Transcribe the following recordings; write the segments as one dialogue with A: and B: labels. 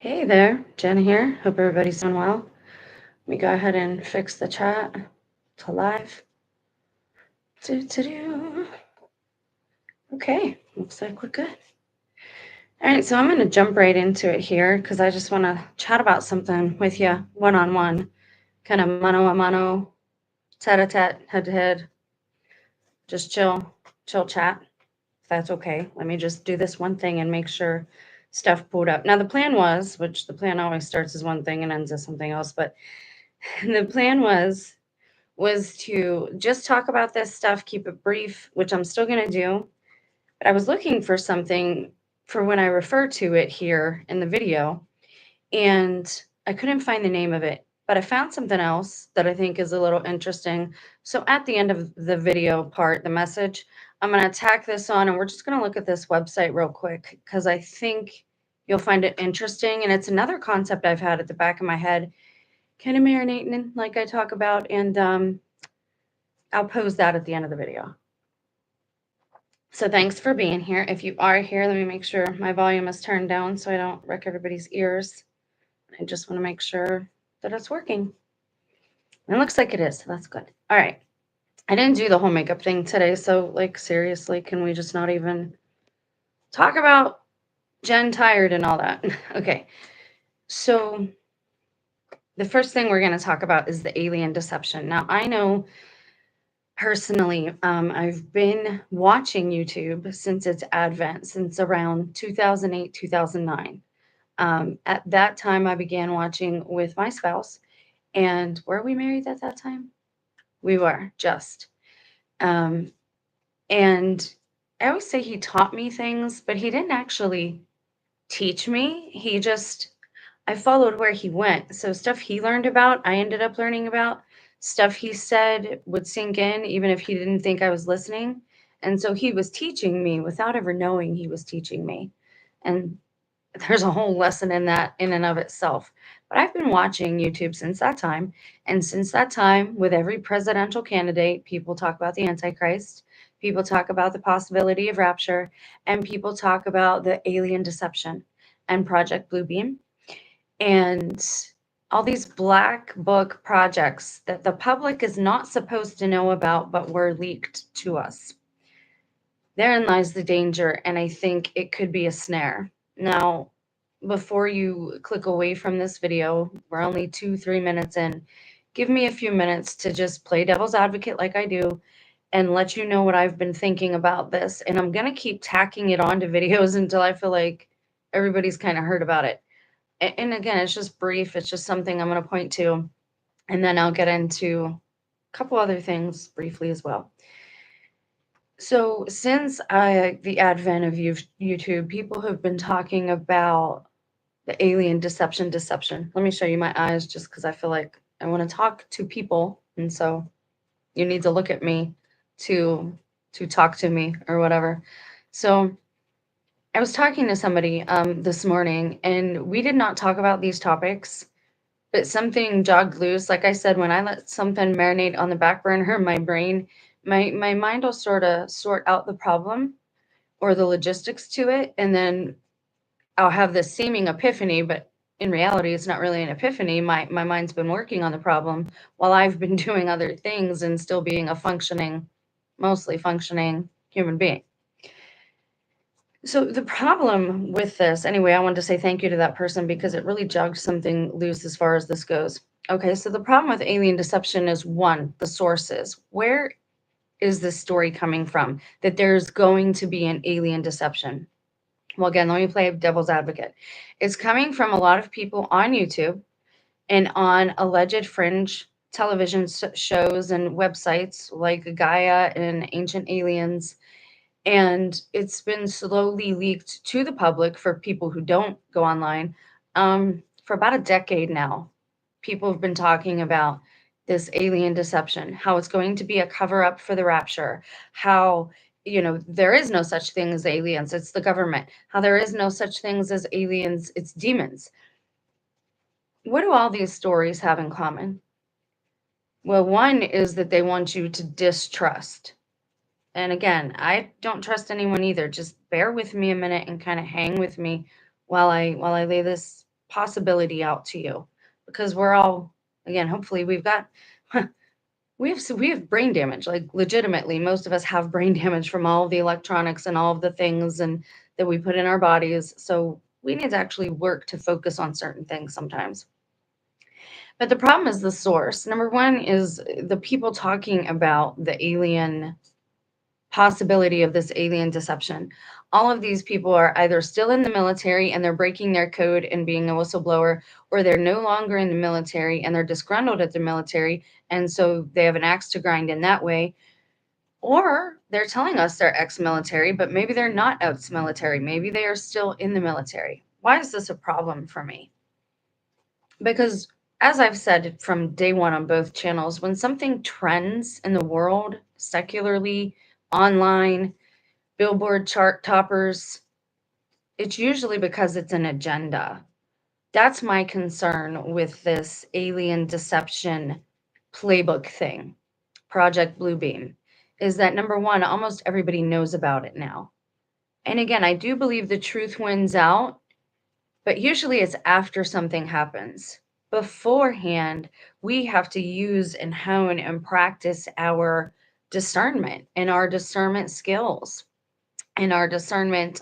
A: Hey there, Jen here. Hope everybody's doing well. Let me go ahead and fix the chat to live. Do. Okay, looks like we're good. All right, so I'm going to jump right into it here because I just want to chat about something with you one-on-one, kind of mano-a-mano, tete-a-tete, head-to-head, just chill chat, if that's okay. Let me just do this one thing and make sure stuff pulled up. Now, the plan was, which the plan always starts as one thing and ends as something else, but the plan was to just talk about this stuff, keep it brief, which I'm still going to do. But I was looking for something for when I refer to it here in the video, and I couldn't find the name of it. But I found something else that I think is a little interesting. So at the end of the video part, the message, I'm going to tack this on, and we're just going to look at this website real quick because I think you'll find it interesting. And it's another concept I've had at the back of my head, kind of marinating in, like I talk about. And I'll post that at the end of the video. So thanks for being here. If you are here, let me make sure my volume is turned down so I don't wreck everybody's ears. I just want to make sure that it's working. And it looks like it is, so that's good. All right. I didn't do the whole makeup thing today, so like seriously, can we just not even talk about Jen tired and all that? Okay. So the first thing we're going to talk about is the alien deception. Now, I know personally, I've been watching YouTube since its advent, since around 2008, 2009. At that time, I began watching with my spouse. And were we married at that time? We were just. Um, and I always say he taught me things, but he didn't actually teach me. I followed where he went. So stuff he learned about, I ended up learning about. Stuff he said would sink in, even if he didn't think I was listening. And so he was teaching me without ever knowing he was teaching me. And there's a whole lesson in that in and of itself. But I've been watching YouTube since that time. And since that time, with every presidential candidate, people talk about the Antichrist, people talk about the possibility of rapture, and people talk about the alien deception and Project Bluebeam and all these black book projects that the public is not supposed to know about, but were leaked to us. Therein lies the danger, and I think it could be a snare. Now, before you click away from this video, we're only 2-3 minutes in. Give me a few minutes to just play devil's advocate like I do and let you know what I've been thinking about this. And I'm going to keep tacking it onto videos until I feel like everybody's kind of heard about it. And again, it's just brief. It's just something I'm going to point to. And then I'll get into a couple other things briefly as well. So since the advent of YouTube, people have been talking about the alien deception. Let me show you my eyes just because I feel like I want to talk to people. And so you need to look at me to talk to me or whatever. So I was talking to somebody this morning, and we did not talk about these topics, but something jogged loose. Like I said, when I let something marinate on the back burner, my brain, my mind will sort of sort out the problem or the logistics to it, and then I'll have this seeming epiphany, but in reality, it's not really an epiphany. My mind's been working on the problem while I've been doing other things and still being a mostly functioning human being. So the problem with this, anyway, I wanted to say thank you to that person because it really jogged something loose as far as this goes. Okay, so the problem with alien deception is one, the sources. Where is this story coming from that there's going to be an alien deception? Well, again, let me play devil's advocate. It's coming from a lot of people on YouTube and on alleged fringe television shows and websites like Gaia and Ancient Aliens, and it's been slowly leaked to the public for people who don't go online for about a decade now. People have been talking about this alien deception, how it's going to be a cover up for the rapture, how there is no such thing as aliens, it's the government, how there is no such things as aliens, it's demons. What do all these stories have in common? Well, one is that they want you to distrust. And again, I don't trust anyone either. Just bear with me a minute and kind of hang with me while I lay this possibility out to you, because we're all, again, hopefully we've got we have brain damage. Like, legitimately, most of us have brain damage from all of the electronics and all of the things and that we put in our bodies. So we need to actually work to focus on certain things sometimes. But the problem is the source. Number one is the people talking about the alien possibility of this alien deception. All of these people are either still in the military and they're breaking their code and being a whistleblower, or they're no longer in the military and they're disgruntled at the military. And so they have an axe to grind in that way. Or they're telling us they're ex-military, but maybe they're not ex-military. Maybe they are still in the military. Why is this a problem for me? Because, as I've said from day one on both channels, when something trends in the world, secularly, online, Billboard chart toppers, it's usually because it's an agenda. That's my concern with this alien deception playbook thing, Project Bluebeam, is that number one, almost everybody knows about it now. And again, I do believe the truth wins out, but usually it's after something happens. Beforehand, we have to use and hone and practice our discernment and our discernment skills and our discernment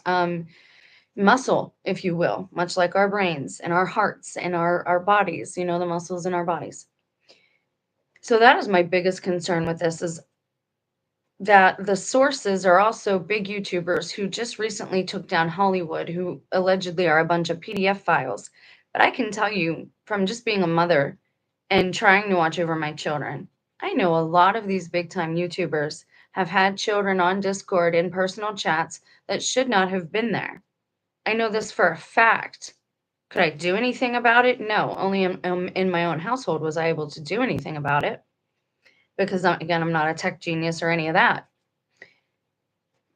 A: muscle, if you will, much like our brains and our hearts and our bodies, the muscles in our bodies. So that is my biggest concern with this, is that the sources are also big YouTubers who just recently took down Hollywood, who allegedly are a bunch of PDF files. But I can tell you, from just being a mother and trying to watch over my children, I know a lot of these big time YouTubers have had children on Discord in personal chats that should not have been there. I know this for a fact. Could I do anything about it? No. Only in my own household was I able to do anything about it, because, again, I'm not a tech genius or any of that.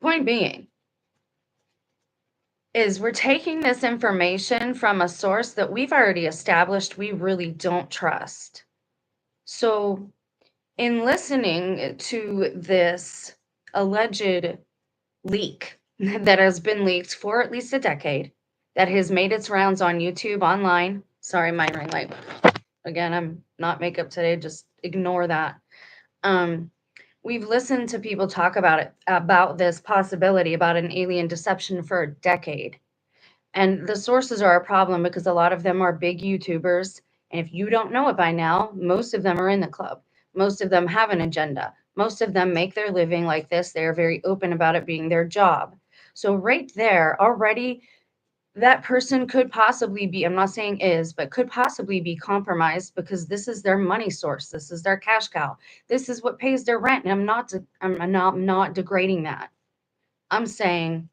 A: Point being is we're taking this information from a source that we've already established we really don't trust. So in listening to this alleged leak that has been leaked for at least a decade, that has made its rounds on YouTube, online. Sorry, my ring light. Again, I'm not makeup today. Just ignore that. We've listened to people talk about this possibility, about an alien deception, for a decade. And the sources are a problem because a lot of them are big YouTubers. And if you don't know it by now, most of them are in the club. Most of them have an agenda. Most of them make their living like this. They're very open about it being their job. So right there already, that person could possibly be, I'm not saying is, but could possibly be compromised, because this is their money source. This is their cash cow. This is what pays their rent. And I'm not degrading that. I'm saying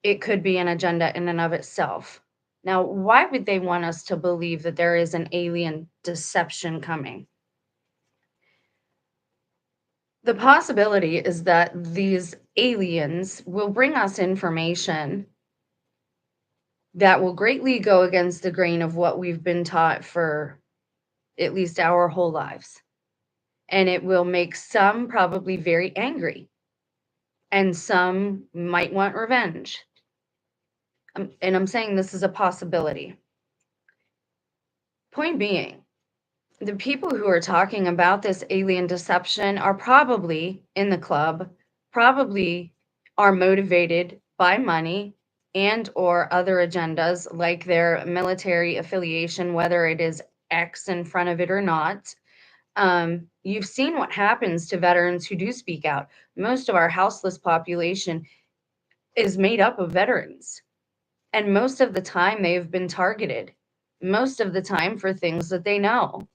A: it could be an agenda in and of itself. Now, why would they want us to believe that there is an alien deception coming? The possibility is that these aliens will bring us information that will greatly go against the grain of what we've been taught for at least our whole lives. And it will make some probably very angry, and some might want revenge. And I'm saying this is a possibility. Point being, the people who are talking about this alien deception are probably in the club, probably are motivated by money and or other agendas, like their military affiliation, whether it is X in front of it or not. You've seen what happens to veterans who do speak out. Most of our houseless population is made up of veterans. And most of the time they've been targeted. Most of the time for things that they know.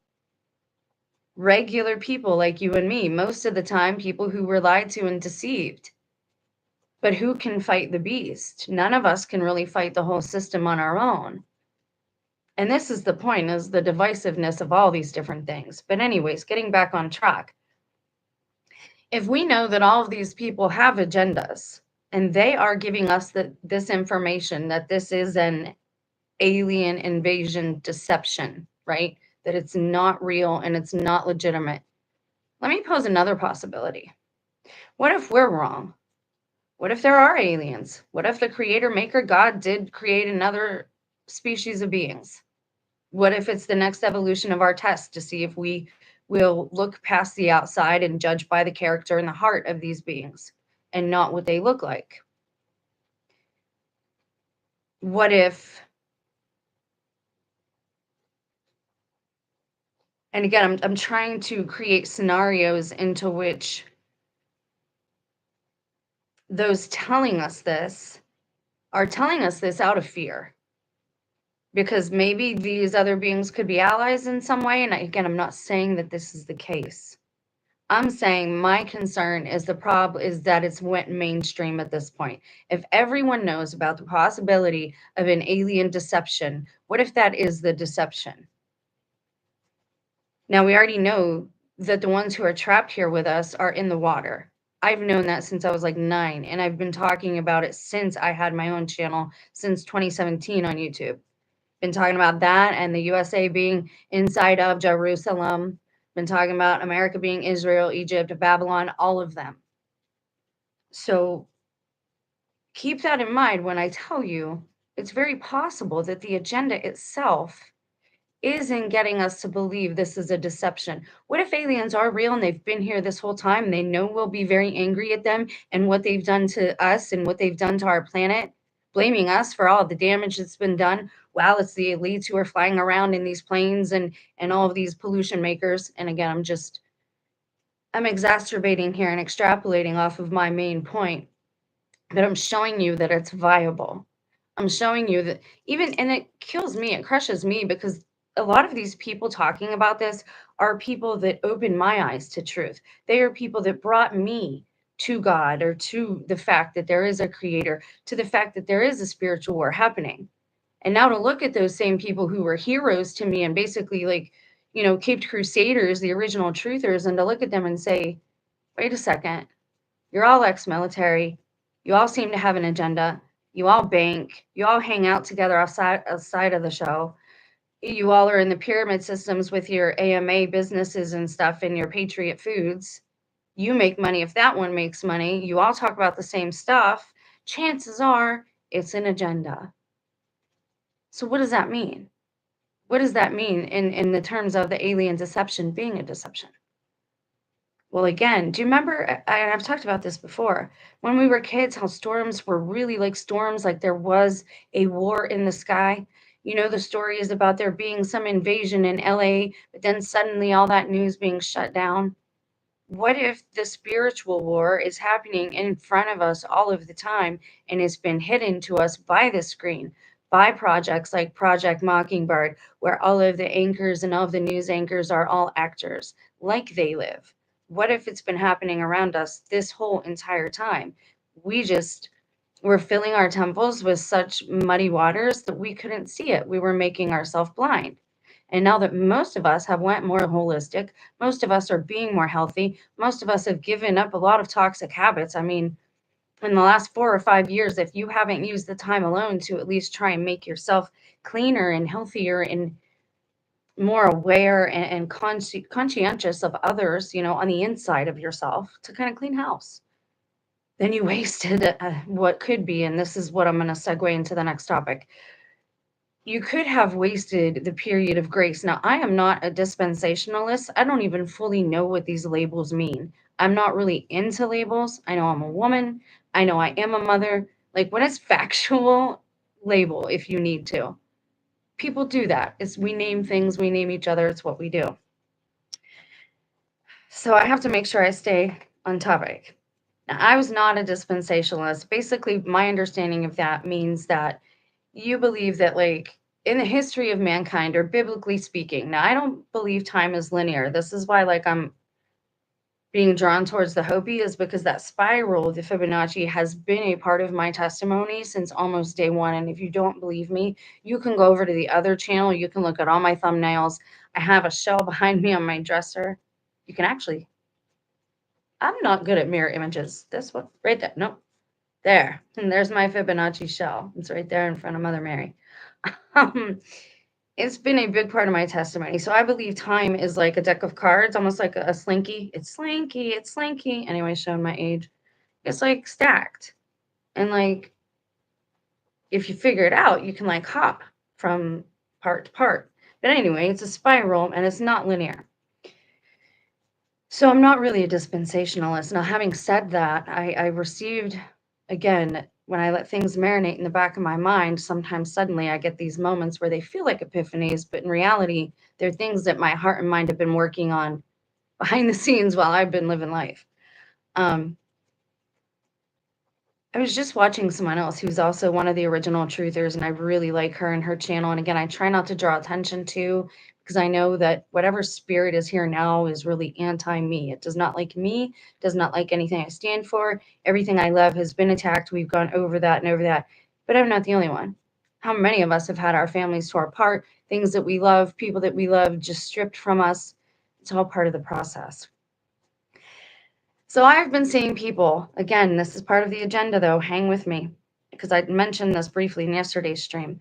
A: Regular people like you and me, most of the time people who were lied to and deceived. But who can fight the beast? None of us can really fight the whole system on our own. And this is the point, is the divisiveness of all these different things. But anyways, getting back on track. If we know that all of these people have agendas and they are giving us this information, that this is an alien invasion deception, right? That it's not real and it's not legitimate. Let me pose another possibility. What if we're wrong? What if there are aliens? What if the creator maker God did create another species of beings? What if it's the next evolution of our test to see if we will look past the outside and judge by the character and the heart of these beings and not what they look like? What if, and again, I'm trying to create scenarios into which those telling us this are telling us this out of fear, because maybe these other beings could be allies in some way. And again, I'm not saying that this is the case. I'm saying my concern is the problem is that it's went mainstream at this point. If everyone knows about the possibility of an alien deception, what if that is the deception? Now, we already know that the ones who are trapped here with us are in the water. I've known that since I was like 9, and I've been talking about it since I had my own channel since 2017 on YouTube. Been talking about that and the USA being inside of Jerusalem. Been talking about America being Israel, Egypt, Babylon, all of them. So keep that in mind when I tell you it's very possible that the agenda itself is in getting us to believe this is a deception. What if aliens are real and they've been here this whole time? And they know we'll be very angry at them and what they've done to us and what they've done to our planet, blaming us for all the damage that's been done. Well, it's the elites who are flying around in these planes and all of these pollution makers. And again, I'm exacerbating here and extrapolating off of my main point, but I'm showing you that it's viable. I'm showing you that even, and it kills me, it crushes me, because a lot of these people talking about this are people that opened my eyes to truth. They are people that brought me to God, or to the fact that there is a creator, to the fact that there is a spiritual war happening. And now to look at those same people who were heroes to me and basically, like, Caped Crusaders, the original truthers, and to look at them and say, wait a second, you're all ex-military. You all seem to have an agenda. You all bank. You all hang out together outside of the show. You all are in the pyramid systems with your AMA businesses and stuff and your Patriot Foods. You make money if that one makes money. You all talk about the same stuff. Chances are it's an agenda. So what does that mean? What does that mean in the terms of the alien deception being a deception? Well, again, do you remember, I've talked about this before, when we were kids, how storms were really like storms, like there was a war in the sky? The story is about there being some invasion in LA, but then suddenly all that news being shut down. What if the spiritual war is happening in front of us all of the time and it's been hidden to us by the screen, by projects like Project Mockingbird, where all of the anchors and all of the news anchors are all actors, like They Live? What if it's been happening around us this whole entire time? We just were filling our temples with such muddy waters that we couldn't see it. We were making ourselves blind. And now that most of us have went more holistic, most of us are being more healthy, most of us have given up a lot of toxic habits. I mean, in the last 4 or 5 years, if you haven't used the time alone to at least try and make yourself cleaner and healthier and more aware and conscientious of others, on the inside of yourself, to kind of clean house, then you wasted what could be, and this is what I'm going to segue into the next topic. You could have wasted the period of grace. Now, I am not a dispensationalist. I don't even fully know what these labels mean. I'm not really into labels. I know I'm a woman. I know I am a mother. Like, what is factual? Label if you need to. People do that. It's we name things, we name each other. It's what we do. So I have to make sure I stay on topic. Now, I was not a dispensationalist. Basically, my understanding of that means that you believe that, like, in the history of mankind, or biblically speaking, now I don't believe time is linear. This is why, like, I'm being drawn towards the Hopi, is because that spiral, the Fibonacci, has been a part of my testimony since almost day one. And if you don't believe me, you can go over to the other channel. You can look at all my thumbnails. I have a shell behind me on my dresser. You can actually, I'm not good at mirror images. This one right there. Nope. There. And there's my Fibonacci shell. It's right there in front of Mother Mary. Um, it's been a big part of my testimony. So I believe time is like a deck of cards, almost like a slinky. It's slinky, it's slinky. Anyway, showing my age. It's like stacked. And like, if you figure it out, you can like hop from part to part. But anyway, it's a spiral and it's not linear. So I'm not really a dispensationalist. Now, having said that, I received, again, when I let things marinate in the back of my mind, sometimes suddenly I get these moments where they feel like epiphanies, but in reality, they're things that my heart and mind have been working on behind the scenes while I've been living life. I was just watching someone else who's also one of the original truthers, and I really like her and her channel. And again, I try not to draw attention to, because I know that whatever spirit is here now is really anti-me. It does not like me, does not like anything I stand for. Everything I love has been attacked. We've gone over that and over that. But I'm not the only one. How many of us have had our families tore apart, things that we love, people that we love just stripped from us? It's all part of the process. So I've been seeing people, again, this is part of the agenda though, hang with me, because I mentioned this briefly in yesterday's stream.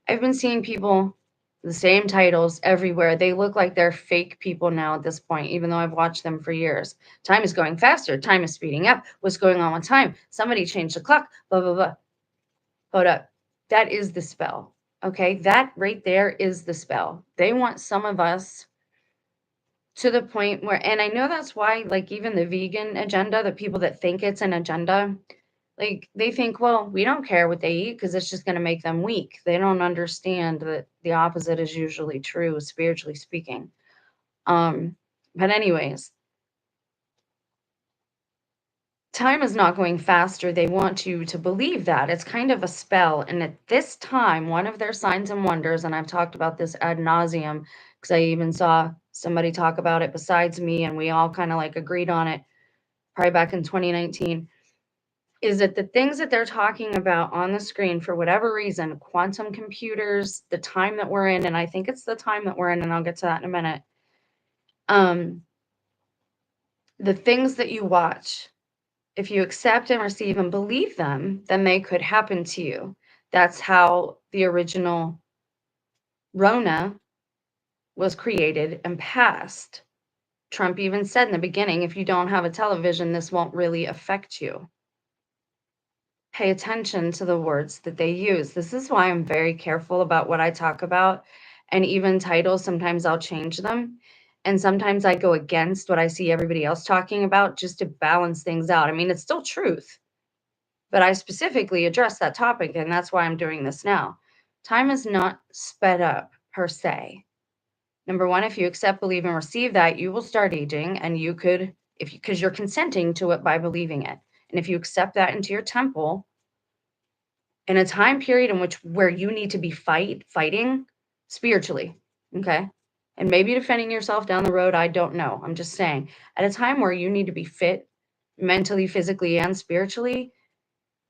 A: I've been seeing people, the same titles everywhere. They look like they're fake people now at this point, even though I've watched them for years. Time is going faster. Time is speeding up. What's going on with time? Somebody changed the clock, blah, blah, blah. Hold up. That is the spell. Okay, that right there is the spell. They want some of us to the point where, and I know that's why, like, even the vegan agenda, the people that think it's an agenda, like, they think, well, we don't care what they eat because it's just going to make them weak. They don't understand that the opposite is usually true, spiritually speaking. But anyways, time is not going faster. They want you to believe that. It's kind of a spell. And at this time, one of their signs and wonders, and I've talked about this ad nauseum because I even saw somebody talk about it besides me, and we all kind of like agreed on it probably back in 2019, is that the things that they're talking about on the screen, for whatever reason, quantum computers, the time that we're in, and I think it's the time that we're in, and I'll get to that in a minute. The things that you watch, if you accept and receive and believe them, then they could happen to you. That's how the original Rona was created and passed. Trump even said in the beginning, if you don't have a television, this won't really affect you. Pay attention to the words that they use. This is why I'm very careful about what I talk about. And even titles, sometimes I'll change them. And sometimes I go against what I see everybody else talking about just to balance things out. I mean, it's still truth, but I specifically address that topic, and that's why I'm doing this now. Time is not sped up per se. Number one, if you accept, believe, and receive that, you will start aging, and you could, because you're consenting to it by believing it. And if you accept that into your temple, in a time period in which where you need to be fighting spiritually, okay? And maybe defending yourself down the road, I don't know. I'm just saying, at a time where you need to be fit mentally, physically, and spiritually,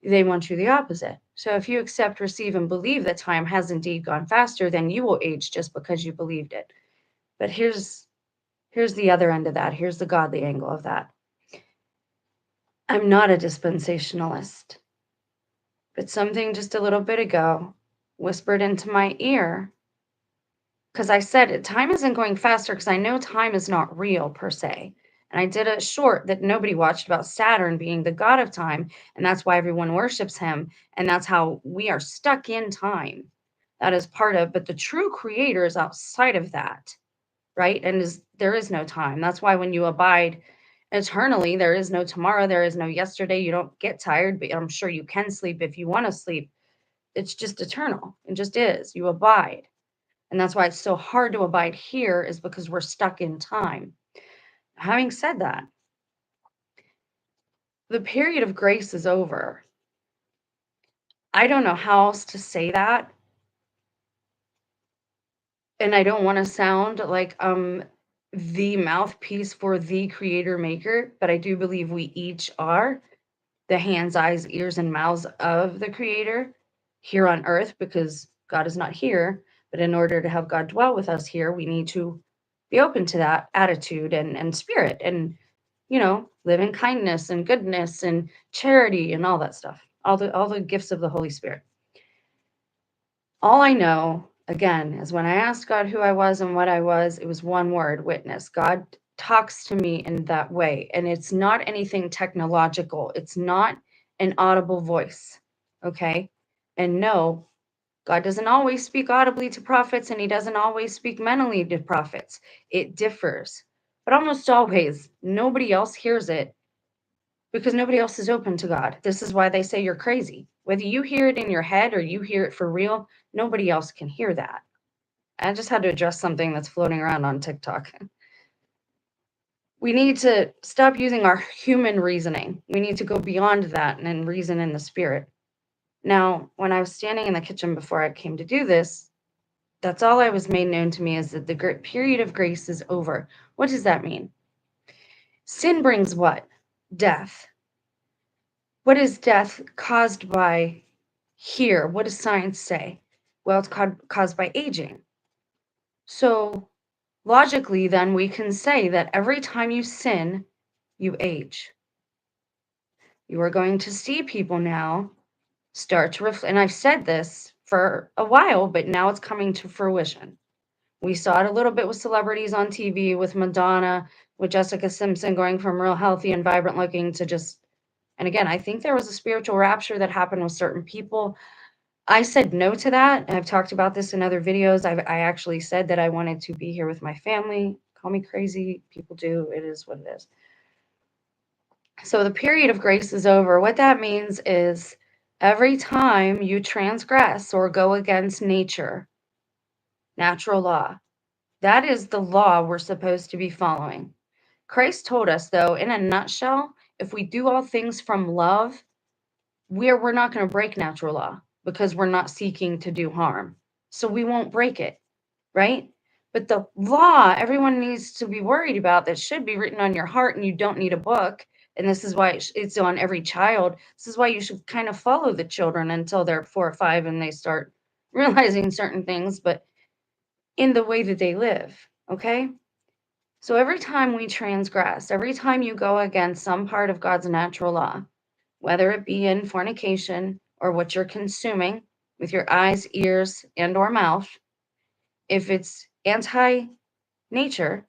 A: they want you the opposite. So if you accept, receive, and believe that time has indeed gone faster, then you will age just because you believed it. But here's the other end of that. Here's the godly angle of that. I'm not a dispensationalist, but something just a little bit ago whispered into my ear, because I said it, time isn't going faster, because I know time is not real per se. And I did a short that nobody watched about Saturn being the god of time, and that's why everyone worships him, and that's how we are stuck in time. That is part of, but the true creator is outside of that, right? And there is no time. That's why when you abide eternally, there is no tomorrow, there is no yesterday. You don't get tired, but I'm sure you can sleep if you want to sleep. It's just eternal. It just is. You abide. And that's why it's so hard to abide here, is because we're stuck in time. Having said that, the period of grace is over. I don't know how else to say that. And I don't want to sound like the mouthpiece for the creator maker, but I do believe we each are the hands, eyes, ears, and mouths of the creator here on earth, because God is not here. But in order to have God dwell with us here, we need to be open to that attitude and spirit, and, live in kindness and goodness and charity and all that stuff, all the gifts of the Holy Spirit. All I know, again, is when I asked God who I was and what I was, it was one word: witness. God talks to me in that way. And it's not anything technological. It's not an audible voice. Okay. And no, God doesn't always speak audibly to prophets, and he doesn't always speak mentally to prophets. It differs. But almost always, nobody else hears it because nobody else is open to God. This is why they say you're crazy. Whether you hear it in your head or you hear it for real, nobody else can hear that. I just had to address something that's floating around on TikTok. We need to stop using our human reasoning. We need to go beyond that and reason in the spirit. Now, when I was standing in the kitchen before I came to do this, that's all I was made known to me is that the period of grace is over. What does that mean? Sin brings what? Death. What is death caused by here? What does science say? Well, it's caused by aging. So logically, then we can say that every time you sin, you age. You are going to see people now start to reflect. And I've said this for a while, but now it's coming to fruition. We saw it a little bit with celebrities on TV, with Madonna, with Jessica Simpson going from real healthy and vibrant looking to just, and again, I think there was a spiritual rapture that happened with certain people. I said no to that. And I've talked about this in other videos. I actually said that I wanted to be here with my family. Call me crazy. People do. It is what it is. So the period of grace is over. What that means is every time you transgress or go against nature, natural law, that is the law we're supposed to be following. Christ told us, though, in a nutshell, if we do all things from love, we're not going to break natural law because we're not seeking to do harm. So we won't break it, right? But the law, everyone needs to be worried about that should be written on your heart, and you don't need a book. And this is why it's on every child. This is why you should kind of follow the children until they're 4 or 5 and they start realizing certain things, but in the way that they live, okay? So every time we transgress, every time you go against some part of God's natural law, whether it be in fornication or what you're consuming with your eyes, ears, and or mouth, if it's anti-nature,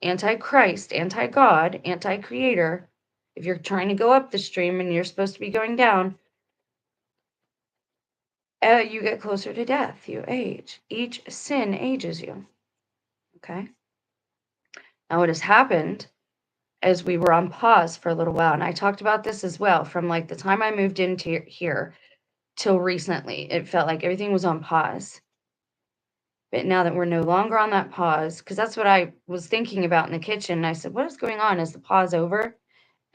A: anti-Christ, anti-God, anti-creator, if you're trying to go up the stream and you're supposed to be going down, you get closer to death. You age. Each sin ages you. Okay? Now, what has happened as we were on pause for a little while, and I talked about this as well, from like the time I moved into here till recently, it felt like everything was on pause. But now that we're no longer on that pause, because that's what I was thinking about in the kitchen, and I said, what is going on? Is the pause over?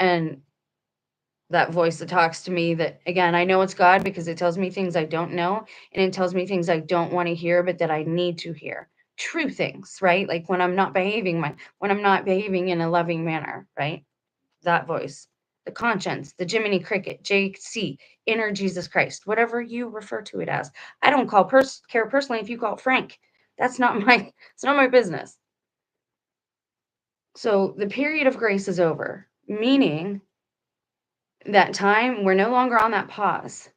A: And that voice that talks to me, that again, I know it's God because it tells me things I don't know, and it tells me things I don't want to hear, but that I need to hear. True things, right? Like when I'm not behaving in a loving manner, right? That voice, the conscience, the Jiminy Cricket, JC, inner Jesus Christ, whatever you refer to it as. I don't care personally if you call it Frank. It's not my business. So the period of grace is over, meaning that time we're no longer on that pause.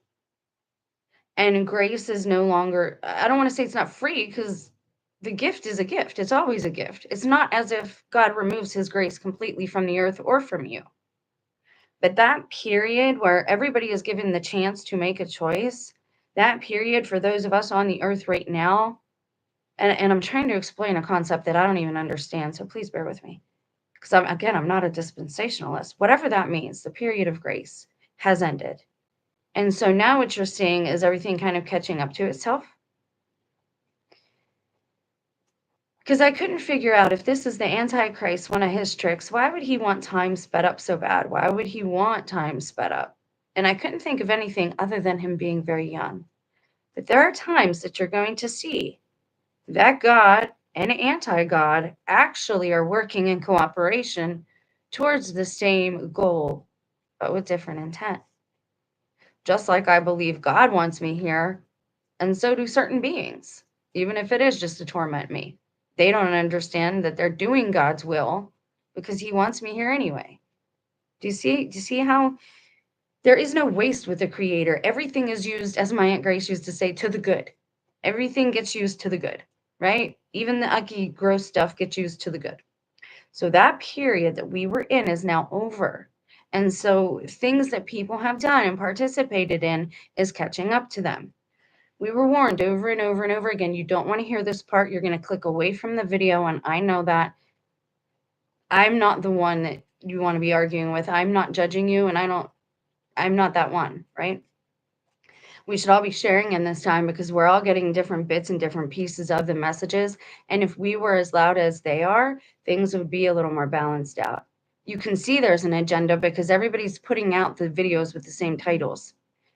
A: And grace is no longer, I don't want to say it's not free, because the gift is a gift. It's always a gift. It's not as if God removes his grace completely from the earth or from you. But that period where everybody is given the chance to make a choice, that period for those of us on the earth right now, and I'm trying to explain a concept that I don't even understand, so please bear with me. Because I'm not a dispensationalist. Whatever that means, the period of grace has ended. And so now what you're seeing is everything kind of catching up to itself. Because I couldn't figure out, if this is the Antichrist, one of his tricks, why would he want time sped up so bad? Why would he want time sped up? And I couldn't think of anything other than him being very young. But there are times that you're going to see that God and anti-God actually are working in cooperation towards the same goal, but with different intent. Just like I believe God wants me here, and so do certain beings, even if it is just to torment me. They don't understand that they're doing God's will because he wants me here anyway. Do you see how there is no waste with the creator? Everything is used, as my Aunt Grace used to say, to the good. Everything gets used to the good, right? Even the ucky, gross stuff gets used to the good. So that period that we were in is now over. And so things that people have done and participated in is catching up to them. We were warned over and over and over again, you don't want to hear this part. You're going to click away from the video. And I know that I'm not the one that you want to be arguing with. I'm not judging you, and I'm not that one, right? We should all be sharing in this time because we're all getting different bits and different pieces of the messages. And if we were as loud as they are, things would be a little more balanced out. You can see there's an agenda because everybody's putting out the videos with the same titles.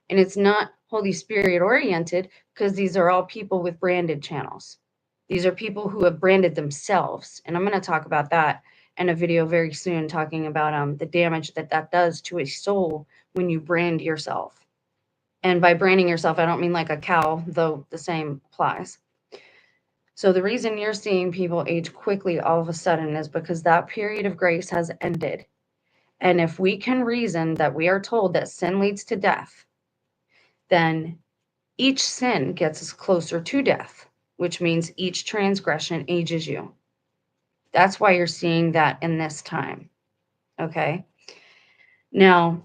A: And it's not Holy Spirit oriented because these are all people with branded channels. These are people who have branded themselves. And I'm going to talk about that in a video very soon, talking about the damage that that does to a soul when you brand yourself. And by branding yourself, I don't mean like a cow, though the same applies. So the reason you're seeing people age quickly all of a sudden is because that period of grace has ended. And if we can reason that we are told that sin leads to death, then each sin gets us closer to death, which means each transgression ages you. That's why you're seeing that in this time. Okay. Now,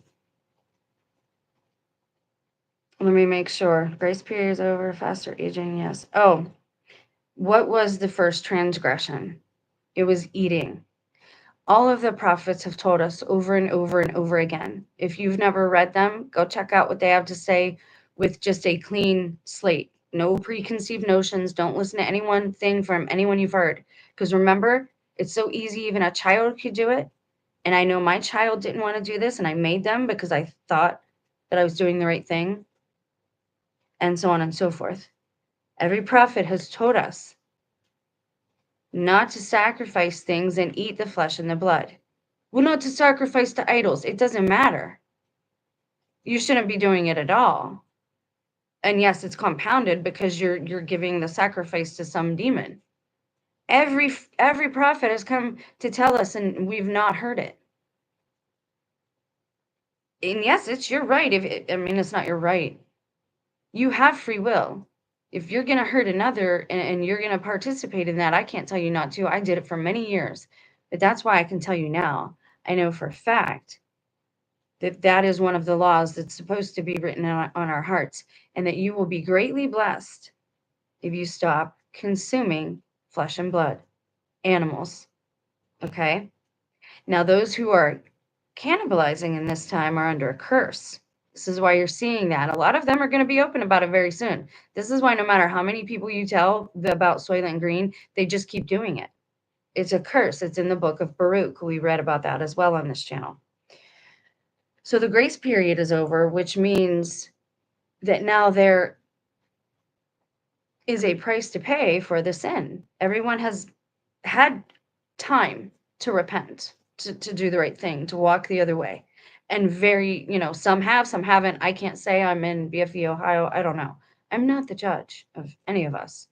A: let me make sure. Grace period is over. Faster aging. Yes. Oh, what was the first transgression? It was eating. All of the prophets have told us over and over and over again. If you've never read them, go check out what they have to say with just a clean slate. No preconceived notions. Don't listen to thing from anyone you've heard. Because remember, it's so easy. Even a child could do it. And I know my child didn't want to do this, and I made them because I thought that I was doing the right thing, and so on and so forth. Every prophet has told us not to sacrifice things and eat the flesh and the blood. Well, not to sacrifice to idols. It doesn't matter. You shouldn't be doing it at all. And yes, it's compounded because you're giving the sacrifice to some demon. Every prophet has come to tell us, and we've not heard it. And yes, it's your right. It's not your right. You have free will. If you're going to hurt another and you're going to participate in that, I can't tell you not to. I did it for many years. But that's why I can tell you now. I know for a fact that that is one of the laws that's supposed to be written on our hearts, and that you will be greatly blessed if you stop consuming flesh and blood, animals. Okay? Now, those who are cannibalizing in this time are under a curse. This is why you're seeing that. A lot of them are going to be open about it very soon. This is why no matter how many people you tell about Soylent Green, they just keep doing it. It's a curse. It's in the book of Baruch. We read about that as well on this channel. So the grace period is over, which means that now there is a price to pay for the sin. Everyone has had time to repent, to do the right thing, to walk the other way. And some have, some haven't. I can't say. I'm in BFE, Ohio. I don't know. I'm not the judge of any of us.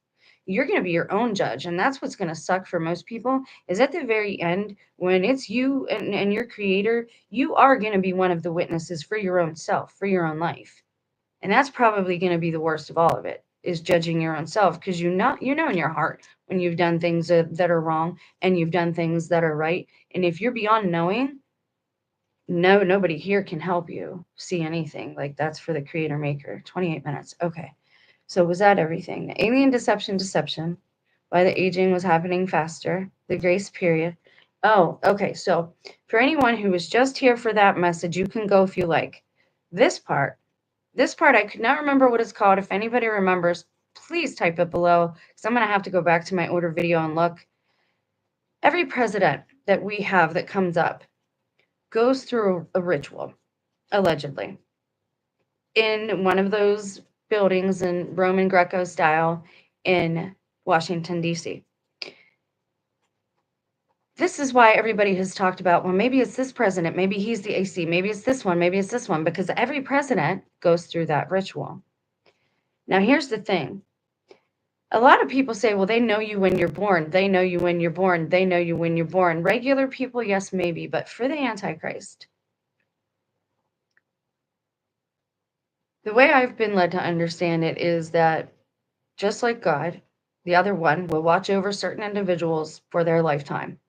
A: You're going to be your own judge. And that's what's going to suck for most people is at the very end, when it's you and your creator, you are going to be one of the witnesses for your own self, for your own life. And that's probably going to be the worst of all of it, is judging your own self, because you know in your heart when you've done things that are wrong and you've done things that are right. And if you're beyond knowing, nobody here can help you see anything. Like, that's for the creator maker. 28 minutes. Okay. So was that everything? The alien deception, why the aging was happening faster, the grace period. Oh, okay. So for anyone who was just here for that message, you can go if you like. This part, I could not remember what it's called. If anybody remembers, please type it below, because I'm going to have to go back to my older video and look. Every president that we have that comes up goes through a ritual, allegedly, in one of those buildings in Roman Greco style in Washington, D.C. This is why everybody has talked about, well, maybe it's this president, maybe he's the AC, maybe it's this one, because every president goes through that ritual. Now, here's the thing. A lot of people say, well, they know you when you're born. They know you when you're born. They know you when you're born. Regular people, yes, maybe. But for the Antichrist, the way I've been led to understand it is that just like God, the other one will watch over certain individuals for their lifetime.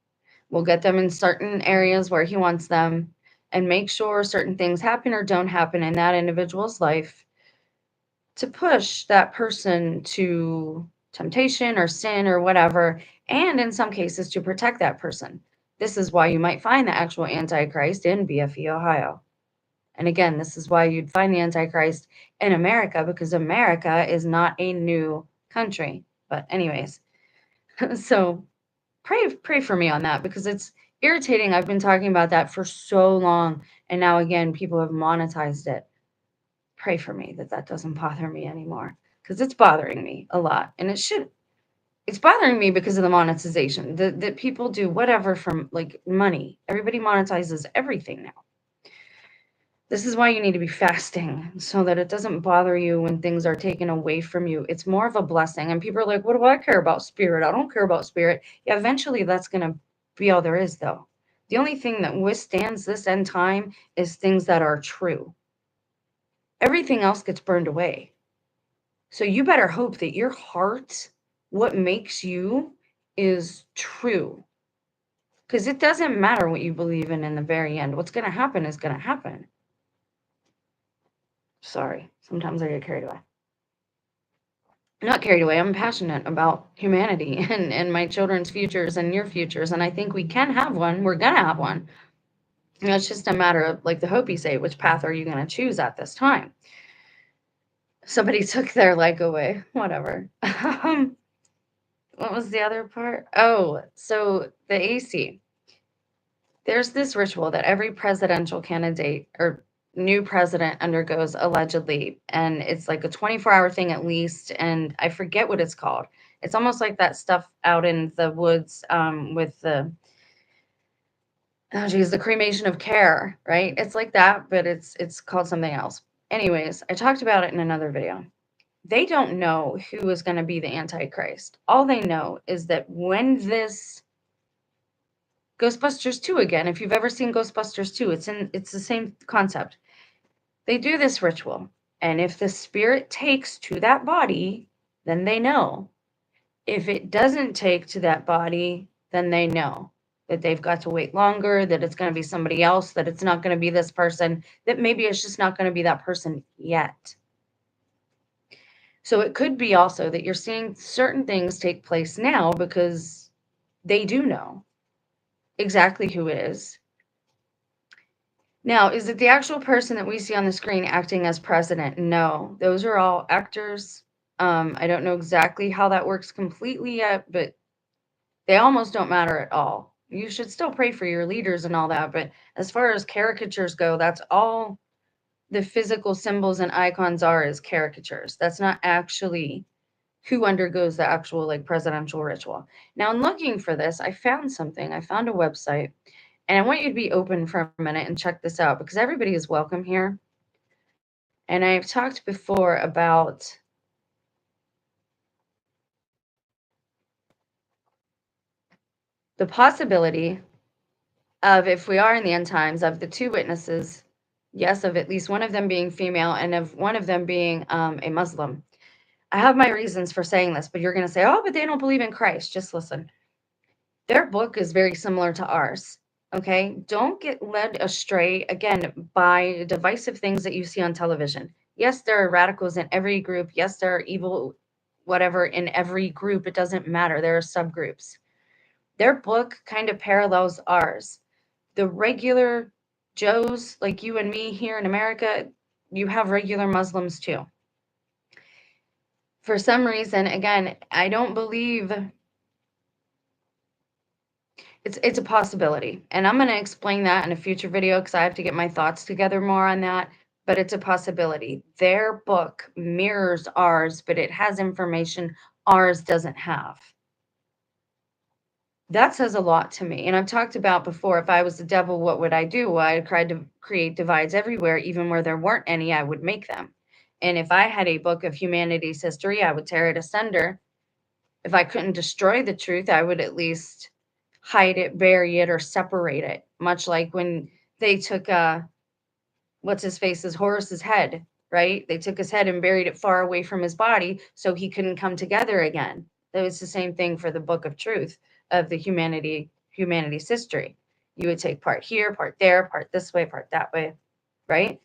A: We'll get them in certain areas where he wants them and make sure certain things happen or don't happen in that individual's life to push that person to temptation or sin or whatever, and in some cases to protect that person. This is why you might find the actual Antichrist in BFE, Ohio. And again, this is why you'd find the Antichrist in America, because America is not a new country. But anyways, so pray for me on that, because it's irritating. I've been talking about that for so long, and now again, people have monetized it. Pray for me that doesn't bother me anymore, because it's bothering me a lot, and it should. It's bothering me because of the monetization that people do whatever from like money. Everybody monetizes everything now. This is why you need to be fasting, so that it doesn't bother you when things are taken away from you. It's more of a blessing. And people are like, what do I care about spirit? I don't care about spirit. Yeah, eventually that's going to be all there is, though. The only thing that withstands this end time is things that are true. Everything else gets burned away. So you better hope that your heart, what makes you, is true. Because it doesn't matter what you believe in the very end. What's going to happen is going to happen. Sorry, sometimes I get carried away. Not carried away. I'm passionate about humanity and my children's futures and your futures. And I think we can have one. We're going to have one. You know, it's just a matter of, like the Hopi say, which path are you going to choose at this time? Somebody took their leg away. Whatever. What was the other part? Oh, so the AC. There's this ritual that every presidential candidate or new president undergoes, allegedly, and it's like a 24-hour thing at least, and I forget what it's called. It's almost like that stuff out in the woods, with the, oh geez, the cremation of care, right? It's like that, but it's called something else. Anyways, I talked about it in another video. They don't know who is going to be the Antichrist. All they know is that when this Ghostbusters 2 again, if you've ever seen Ghostbusters 2, it's the same concept. They do this ritual, and if the spirit takes to that body, then they know. If it doesn't take to that body, then they know that they've got to wait longer, that it's going to be somebody else, that it's not going to be this person, that maybe it's just not going to be that person yet. So it could be also that you're seeing certain things take place now because they do know exactly who it is. Now, is it the actual person that we see on the screen acting as president? No, those are all actors. I don't know exactly how that works completely yet, but they almost don't matter at all. You should still pray for your leaders and all that, but as far as caricatures go, that's all the physical symbols and icons are, is caricatures. That's not actually who undergoes the actual like presidential ritual. Now, in looking for this, I found something. I found a website, and I want you to be open for a minute and check this out, because everybody is welcome here. And I've talked before about the possibility of, if we are in the end times, of the two witnesses, yes, of at least one of them being female and of one of them being a Muslim. I have my reasons for saying this, but you're going to say, oh, but they don't believe in Christ. Just listen. Their book is very similar to ours. Okay. Don't get led astray again by divisive things that you see on television. Yes, there are radicals in every group. Yes, there are evil, whatever, in every group. It doesn't matter. There are subgroups. Their book kind of parallels ours. The regular Joes like you and me here in America, you have regular Muslims too. For some reason, again, I don't believe it's a possibility. And I'm going to explain that in a future video, because I have to get my thoughts together more on that. But it's a possibility. Their book mirrors ours, but it has information ours doesn't have. That says a lot to me. And I've talked about before, if I was the devil, what would I do? Well, I tried to create divides everywhere. Even where there weren't any, I would make them. And if I had a book of humanity's history, I would tear it asunder. If I couldn't destroy the truth, I would at least hide it, bury it, or separate it. Much like when they took what's his face's Horus's head, right? They took his head and buried it far away from his body so he couldn't come together again. It was the same thing for the book of truth of the humanity's history. You would take part here, part there, part this way, part that way, right?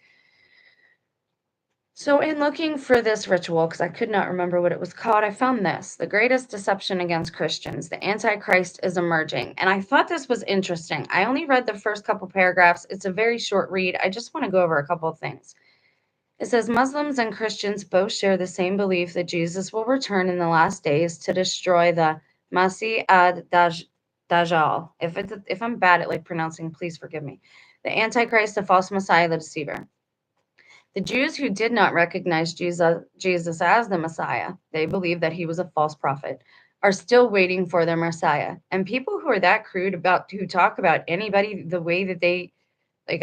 A: So in looking for this ritual, because I could not remember what it was called, I found this: the greatest deception against Christians. The Antichrist is emerging. And I thought this was interesting. I only read the first couple paragraphs. It's a very short read. I just want to go over a couple of things. It says Muslims and Christians both share the same belief that Jesus will return in the last days to destroy the Masih ad-Dajjal. If I'm bad at like pronouncing, please forgive me. The Antichrist, the false Messiah, the deceiver. The Jews who did not recognize Jesus as the Messiah, they believed that he was a false prophet, are still waiting for their Messiah. And people who are that crude about who talk about anybody the way that they like,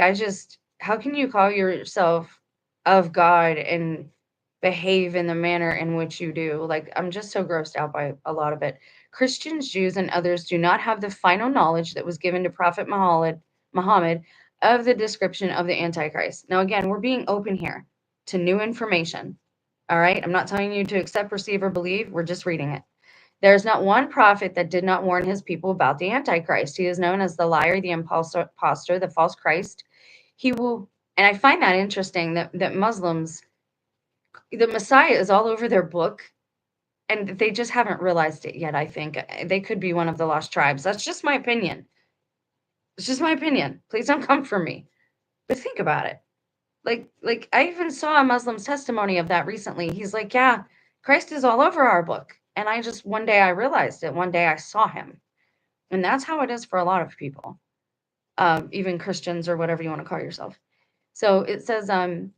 A: how can you call yourself of God and behave in the manner in which you do? Like, I'm just so grossed out by a lot of it. Christians, Jews, and others do not have the final knowledge that was given to Prophet Muhammad of the description of the Antichrist. Now, again, we're being open here to new information. All right. I'm not telling you to accept, receive, or believe. We're just reading it. There is not one prophet that did not warn his people about the Antichrist. He is known as the liar, the impostor, the false Christ. He will, and I find that interesting that Muslims, the Messiah is all over their book, and they just haven't realized it yet. I think they could be one of the lost tribes. That's just my opinion. It's just my opinion. Please don't come for me. But think about it. Like I even saw a Muslim's testimony of that recently. He's like, yeah, Christ is all over our book. And I just, one day I realized it. One day I saw him. And that's how it is for a lot of people, even Christians or whatever you want to call yourself. So it says,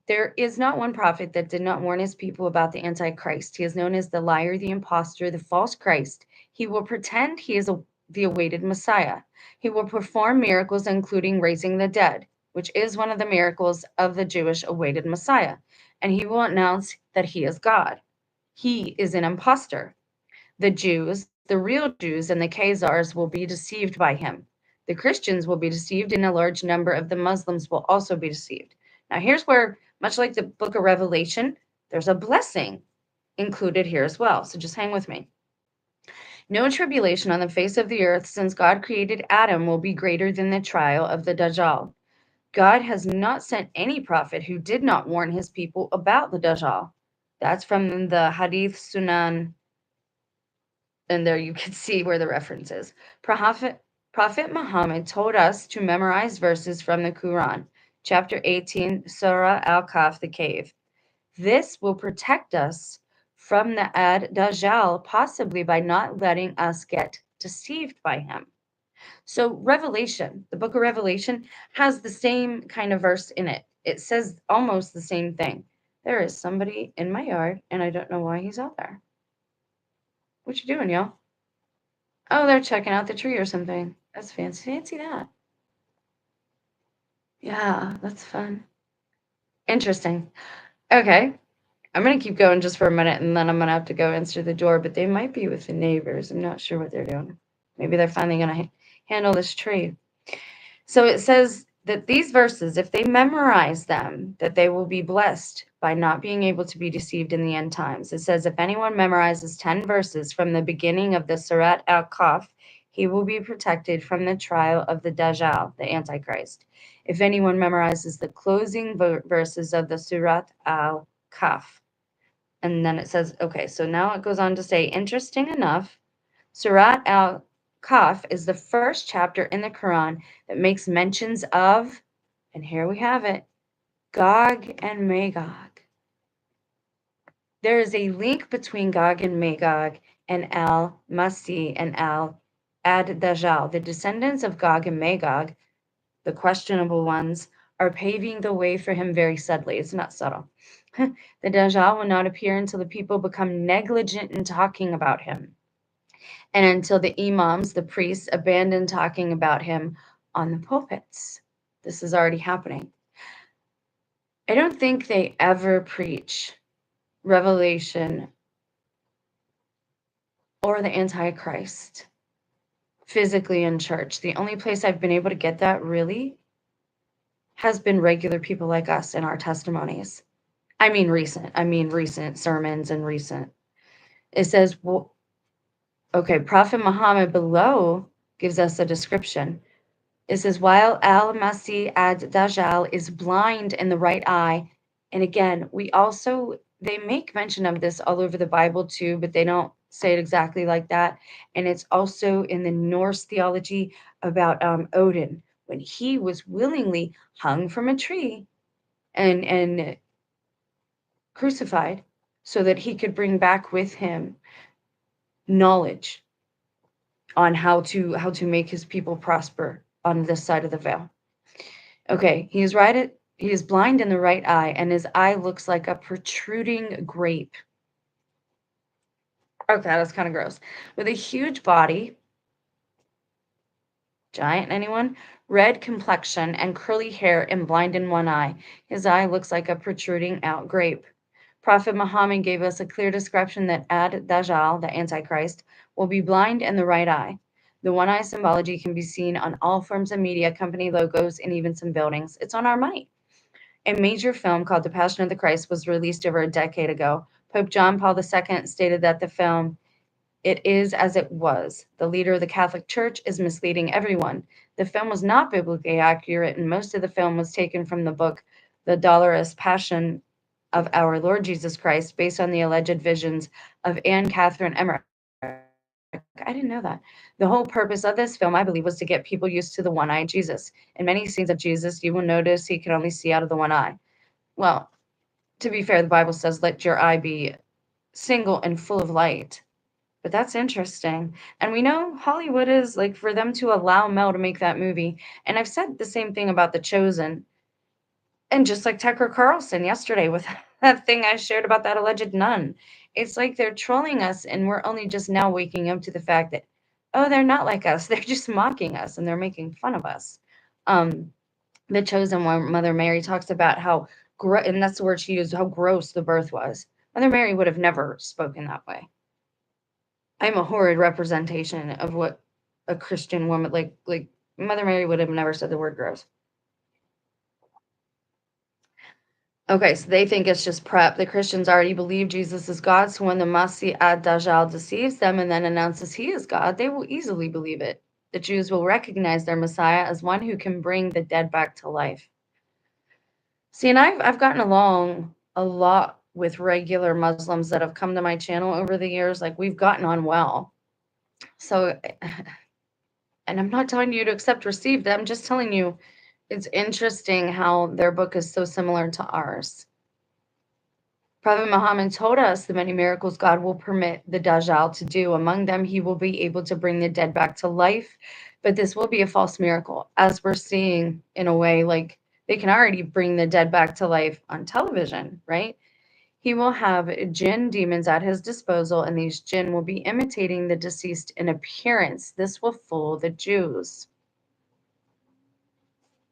A: there is not one prophet that did not warn his people about the Antichrist. He is known as the liar, the impostor, the false Christ. He will pretend he is the awaited Messiah. He will perform miracles, including raising the dead, which is one of the miracles of the Jewish awaited Messiah. And he will announce that he is God. He is an impostor. The Jews, the real Jews, and the Khazars will be deceived by him. The Christians will be deceived, and a large number of the Muslims will also be deceived. Now, here's where, much like the book of Revelation, there's a blessing included here as well. So just hang with me. No tribulation on the face of the earth since God created Adam will be greater than the trial of the Dajjal. God has not sent any prophet who did not warn his people about the Dajjal. That's from the Hadith Sunan. And there you can see where the reference is. Prophet Muhammad told us to memorize verses from the Quran, chapter 18, Surah Al-Kahf, the cave. This will protect us from the Ad-Dajjal, possibly by not letting us get deceived by him. So Revelation, the book of Revelation, has the same kind of verse in it. It says almost the same thing. There is somebody in my yard, and I don't know why he's out there. What you doing, y'all? Oh, they're checking out the tree or something. That's fancy. Fancy that. Yeah, that's fun. Interesting. Okay. I'm going to keep going just for a minute, and then I'm going to have to go answer the door, but they might be with the neighbors. I'm not sure what they're doing. Maybe they're finally going to handle this tree. So it says that these verses, if they memorize them, that they will be blessed by not being able to be deceived in the end times. It says if anyone memorizes 10 verses from the beginning of the Surat Al-Kahf, he will be protected from the trial of the Dajjal, the Antichrist. If anyone memorizes the closing verses of the Surat Al-Kahf, and then it says, okay, so now it goes on to say, interesting enough, Surat Al-Kahf is the first chapter in the Quran that makes mentions of, and here we have it, Gog and Magog. There is a link between Gog and Magog and Al-Masih and Ad-Dajjal. The descendants of Gog and Magog, the questionable ones, are paving the way for him very subtly. It's not subtle. The Dajjal will not appear until the people become negligent in talking about him, and until the imams, the priests, abandon talking about him on the pulpits. This is already happening. I don't think they ever preach Revelation or the Antichrist physically in church. The only place I've been able to get that really has been regular people like us in our testimonies. I mean recent sermons and recent. It says, well, okay, Prophet Muhammad below gives us a description. It says, while Al-Masih ad-Dajjal is blind in the right eye And again, they make mention of this all over the Bible too, but they don't say it exactly like that. And it's also in the Norse theology about Odin, when he was willingly hung from a tree and crucified so that he could bring back with him knowledge on how to make his people prosper on this side of the veil. Okay, he is blind in the right eye, and his eye looks like a protruding grape. Okay, that's kind of gross. With a huge body, giant, anyone? Red complexion and curly hair and blind in one eye. His eye looks like a protruding out grape. Prophet Muhammad gave us a clear description that Ad-Dajjal, the Antichrist, will be blind in the right eye. The one eye symbology can be seen on all forms of media, company logos, and even some buildings. It's on our money. A major film called The Passion of the Christ was released over a decade ago. Pope John Paul II stated that the film, "It is as it was. The leader of the Catholic Church is misleading everyone." The film was not biblically accurate, and most of the film was taken from the book The Dolorous Passion of Our Lord Jesus Christ, based on the alleged visions of Anne Catherine Emmerich. I didn't know that. The whole purpose of this film, I believe, was to get people used to the one-eyed Jesus. In many scenes of Jesus, you will notice he can only see out of the one eye. Well, to be fair, the Bible says, "Let your eye be single and full of light." But that's interesting. And we know Hollywood is like, for them to allow Mel to make that movie. And I've said the same thing about The Chosen. And just like Tucker Carlson yesterday with that thing I shared about that alleged nun. It's like they're trolling us, and we're only just now waking up to the fact that, oh, they're not like us. They're just mocking us and they're making fun of us. Um, the Chosen one, Mother Mary talks about and that's the word she used, how gross the birth was. Mother Mary would have never spoken that way. I'm a horrid representation of what a Christian woman, like Mother Mary would have never said the word gross. Okay, so they think it's just prep. The Christians already believe Jesus is God, so when the Masih ad-Dajjal deceives them and then announces he is God, they will easily believe it. The Jews will recognize their Messiah as one who can bring the dead back to life. See, and I've gotten along a lot with regular Muslims that have come to my channel over the years. Like, we've gotten on well. So, and I'm not telling you to accept receive. I'm just telling you it's interesting how their book is so similar to ours. Prophet Muhammad told us the many miracles God will permit the Dajjal to do. Among them, he will be able to bring the dead back to life, but this will be a false miracle, as we're seeing in a way. Like, they can already bring the dead back to life on television, right? He will have jinn demons at his disposal, and these jinn will be imitating the deceased in appearance. This will fool the Jews.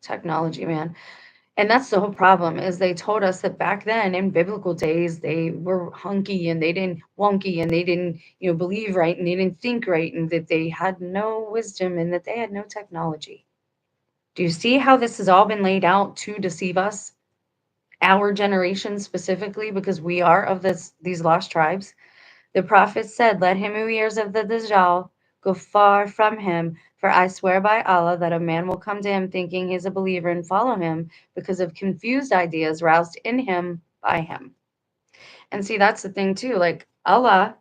A: Technology, man. And that's the whole problem, is they told us that back then in biblical days, they were hunky and they didn't wonky and they didn't, believe right and they didn't think right and that they had no wisdom and that they had no technology. Do you see how this has all been laid out to deceive us? Our generation specifically, because we are of these lost tribes. The prophet said, "Let him who hears of the Dajjal go far from him, for I swear by Allah that a man will come to him thinking he's a believer and follow him because of confused ideas roused in him by him." And see, that's the thing too. Like, Allah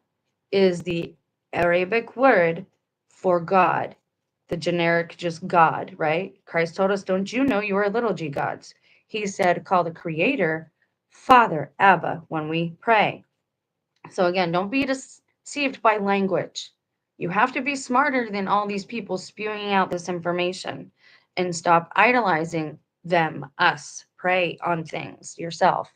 A: is the Arabic word for God, the generic just God, right? Christ told us, "Don't you know you are little g gods?" He said, "Call the Creator Father, Abba, when we pray." So again, don't be deceived by language. You have to be smarter than all these people spewing out this information, and stop idolizing them, us. Pray on things yourself.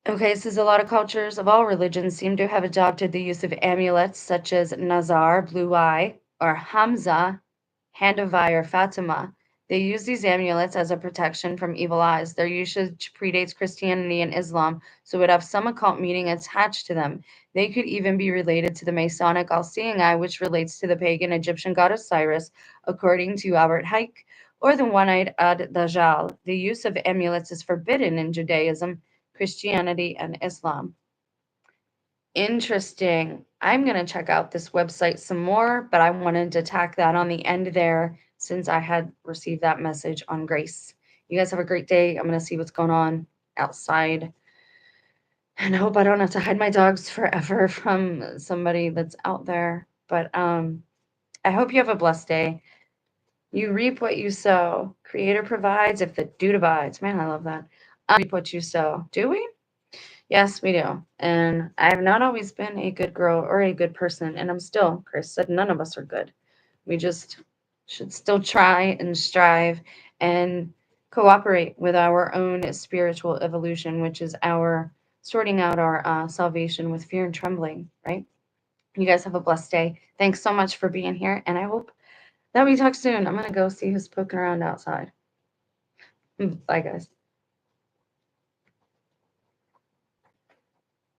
A: Okay, it says a lot of cultures of all religions seem to have adopted the use of amulets such as Nazar, blue eye, or Hamza, hand of eye, or Fatima. They use these amulets as a protection from evil eyes. Their usage predates Christianity and Islam, so would have some occult meaning attached to them. They could even be related to the Masonic all-seeing eye, which relates to the pagan Egyptian god Osiris, according to Albert Haik, or the one-eyed Ad-Dajjal. The use of amulets is forbidden in Judaism, Christianity, and Islam. Interesting. I'm going to check out this website some more, but I wanted to tack that on the end there since I had received that message on grace. You guys have a great day. I'm going to see what's going on outside. And I hope I don't have to hide my dogs forever from somebody that's out there. But I hope you have a blessed day. You reap what you sow. Creator provides if the dude abides. Man, I love that. Reap what you sow. Do we? Yes, we do. And I have not always been a good girl or a good person. And I'm still, Chris said, none of us are good. We just should still try and strive and cooperate with our own spiritual evolution, which is our sorting out our salvation with fear and trembling, right? You guys have a blessed day. Thanks so much for being here. And I hope that we talk soon. I'm going to go see who's poking around outside. Bye, guys.